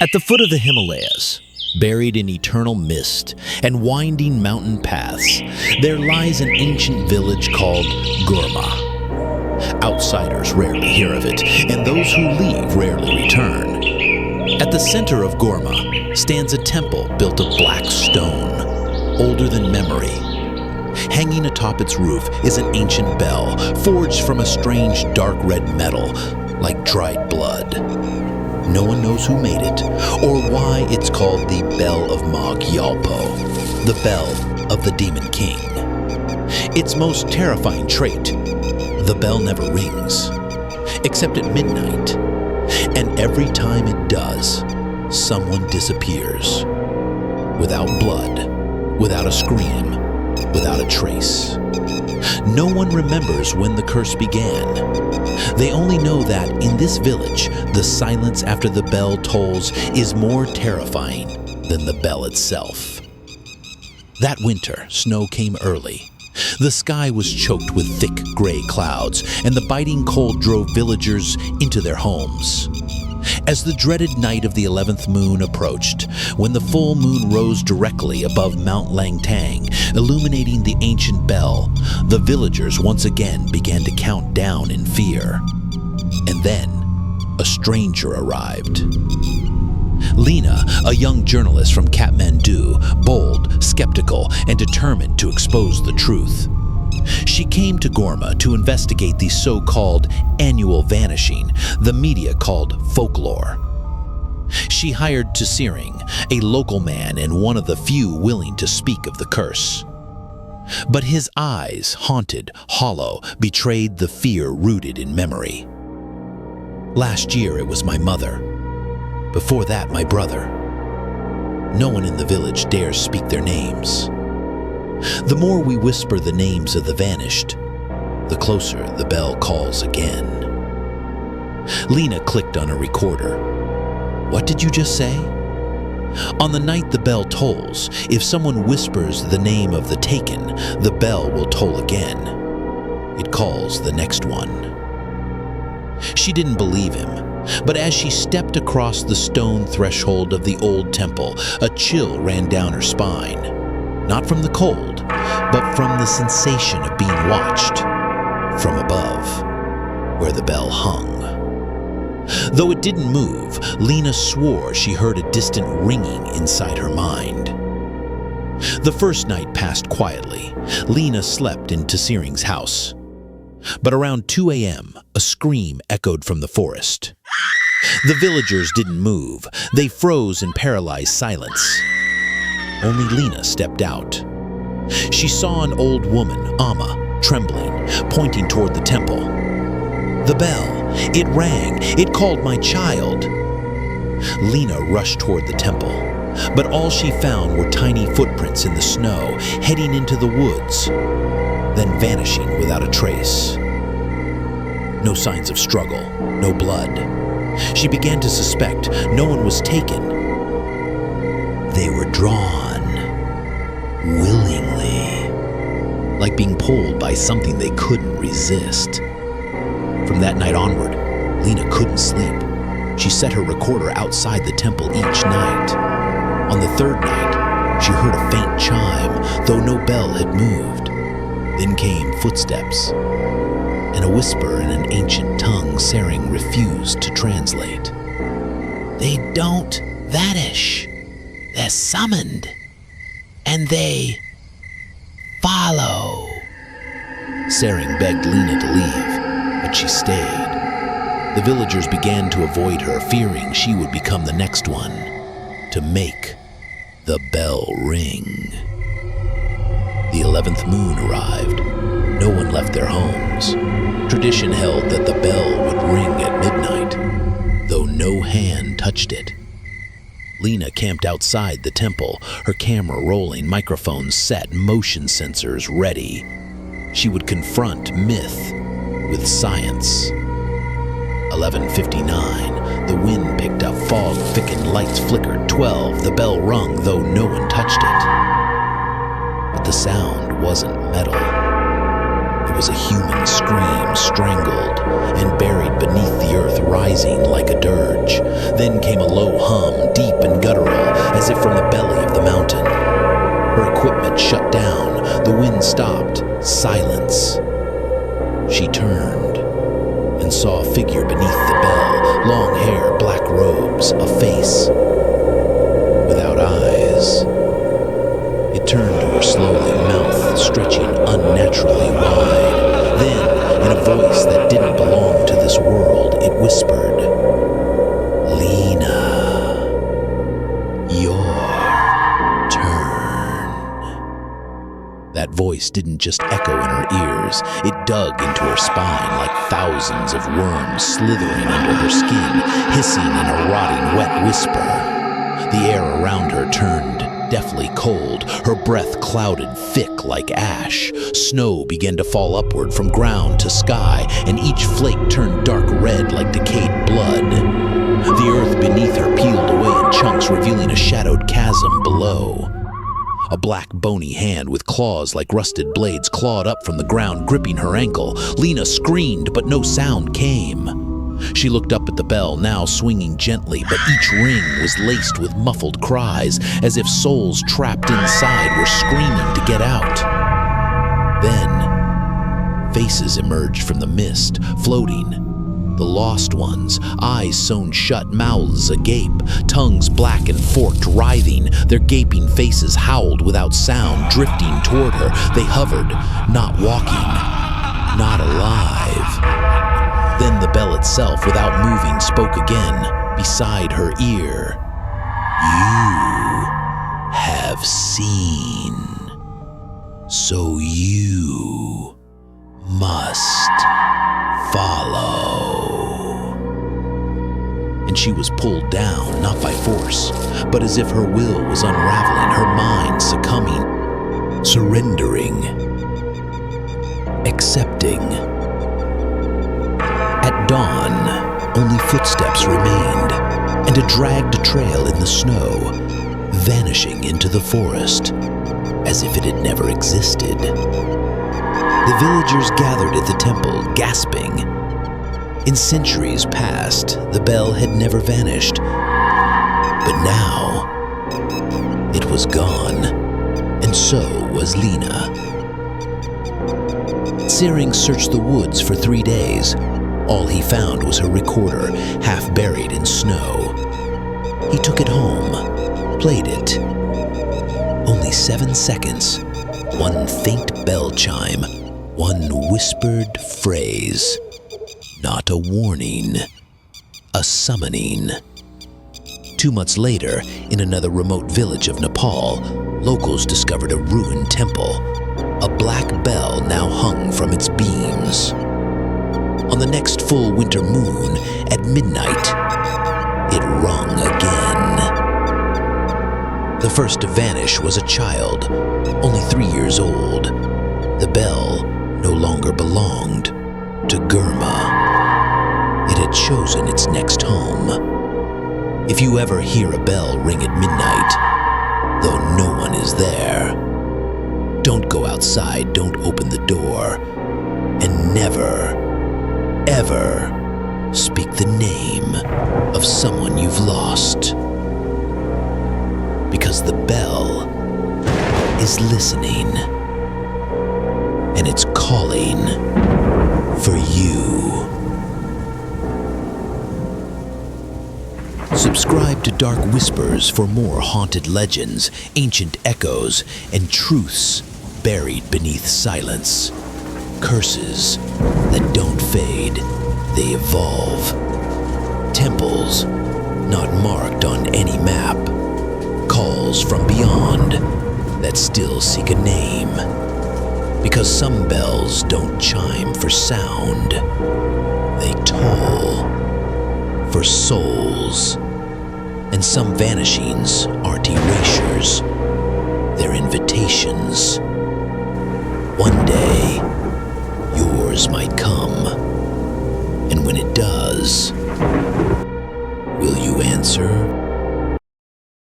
At the foot of the Himalayas, buried in eternal mist and winding mountain paths, there lies an ancient village called Gurma. Outsiders rarely hear of it, and those who leave rarely return. At the center of Gurma stands a temple built of black stone, older than memory. Hanging atop its roof is an ancient bell, forged from a strange dark red metal, like dried blood. No one knows who made it, or why it's called the Bell of Mog Yalpo, the Bell of the Demon King. Its most terrifying trait, the bell never rings, except at midnight. And every time it does, someone disappears. Without blood, without a scream, without a trace. No one remembers when the curse began. They only know that in this village, the silence after the bell tolls is more terrifying than the bell itself. That winter, snow came early. The sky was choked with thick gray clouds, and the biting cold drove villagers into their homes. As the dreaded night of the 11th moon approached, when the full moon rose directly above Mount Langtang, illuminating the ancient bell, the villagers once again began to count down in fear. And then, a stranger arrived. Lena, a young journalist from Kathmandu, bold, skeptical, and determined to expose the truth. She came to Gurma to investigate the so-called annual vanishing, the media called folklore. She hired Tsering, a local man and one of the few willing to speak of the curse. But his eyes, haunted, hollow, betrayed the fear rooted in memory. Last year it was my mother. Before that, my brother. No one in the village dares speak their names. The more we whisper the names of the vanished, the closer the bell calls again. Lena clicked on a recorder. What did you just say? On the night the bell tolls, if someone whispers the name of the taken, the bell will toll again. It calls the next one. She didn't believe him, but as she stepped across the stone threshold of the old temple, a chill ran down her spine. Not from the cold, but from the sensation of being watched from above, where the bell hung. Though it didn't move, Lena swore she heard a distant ringing inside her mind. The first night passed quietly. Lena slept in Tsering's house. But around 2 a.m., a scream echoed from the forest. The villagers didn't move. They froze in paralyzed silence. Only Lena stepped out. She saw an old woman, Amma, trembling, pointing toward the temple. The bell, it rang, it called my child. Lena rushed toward the temple, but all she found were tiny footprints in the snow, heading into the woods, then vanishing without a trace. No signs of struggle, no blood. She began to suspect no one was taken. They were drawn, willingly, like being pulled by something they couldn't resist. From that night onward, Lena couldn't sleep. She set her recorder outside the temple each night. On the third night, she heard a faint chime, though no bell had moved. Then came footsteps, and a whisper in an ancient tongue Tsering refused to translate. They don't vanish. They're summoned, and they follow. Tsering begged Lena to leave, but she stayed. The villagers began to avoid her, fearing she would become the next one to make the bell ring. The 11th moon arrived. No one left their homes. Tradition held that the bell would ring at midnight, though no hand touched it. Lena camped outside the temple, her camera rolling, microphones set, motion sensors ready. She would confront myth with science. 11:59, the wind picked up, fog thickened, lights flickered. 12, the bell rung, though no one touched it. But the sound wasn't metal. It was a human scream, strangled and buried beneath the earth, rising like a dirge. Then came a low hum, as if from the belly of the mountain. Her equipment shut down, the wind stopped, silence. She turned and saw a figure beneath the bell, long hair, black robes, a face without eyes. It turned to her slowly, mouth stretching unnaturally wide. Then, in a voice that didn't belong to this world, it whispered, "Lena, your turn." That voice didn't just echo in her ears, it dug into her spine like thousands of worms slithering under her skin, hissing in a rotting, wet whisper. The air around her turned deathly cold, her breath clouded thick like ash. Snow began to fall upward from ground to sky, and each flake turned dark red like decayed blood. The earth beneath her peeled away in chunks, revealing a shadowed chasm below. A black bony hand with claws like rusted blades clawed up from the ground, gripping her ankle. Lena screamed, but no sound came. She looked up at the bell, now swinging gently, but each ring was laced with muffled cries, as if souls trapped inside were screaming to get out. Then, faces emerged from the mist, floating. The lost ones, eyes sewn shut, mouths agape, tongues black and forked, writhing. Their gaping faces howled without sound, drifting toward her. They hovered, not walking, not alive. Then the bell itself, without moving, spoke again, beside her ear. "You have seen, so you must follow." And she was pulled down, not by force, but as if her will was unraveling, her mind succumbing, surrendering, accepting. At dawn, only footsteps remained, and a dragged trail in the snow, vanishing into the forest, as if it had never existed. The villagers gathered at the temple, gasping. In centuries past, the bell had never vanished, but now it was gone, and so was Lena. Searing searched the woods for 3 days. All he found was her recorder, half buried in snow. He took it home, played it. Only 7 seconds, one faint bell chime, one whispered phrase. Not a warning, a summoning. 2 months later, in another remote village of Nepal, locals discovered a ruined temple. A black bell now hung from its beams. On the next full winter moon, at midnight, it rung again. The first to vanish was a child, only 3 years old. The bell no longer belonged to Gurma. It had chosen its next home. If you ever hear a bell ring at midnight, though no one is there, don't go outside, don't open the door, and never, ever speak the name of someone you've lost. Because the bell is listening, and it's calling for you. Subscribe to Dark Whispers for more haunted legends, ancient echoes, and truths buried beneath silence. Curses that don't fade, they evolve. Temples not marked on any map. Calls from beyond that still seek a name. Because some bells don't chime for sound, they toll for souls. And some vanishings aren't erasures, they're invitations. One day, yours might come, and when it does, will you answer?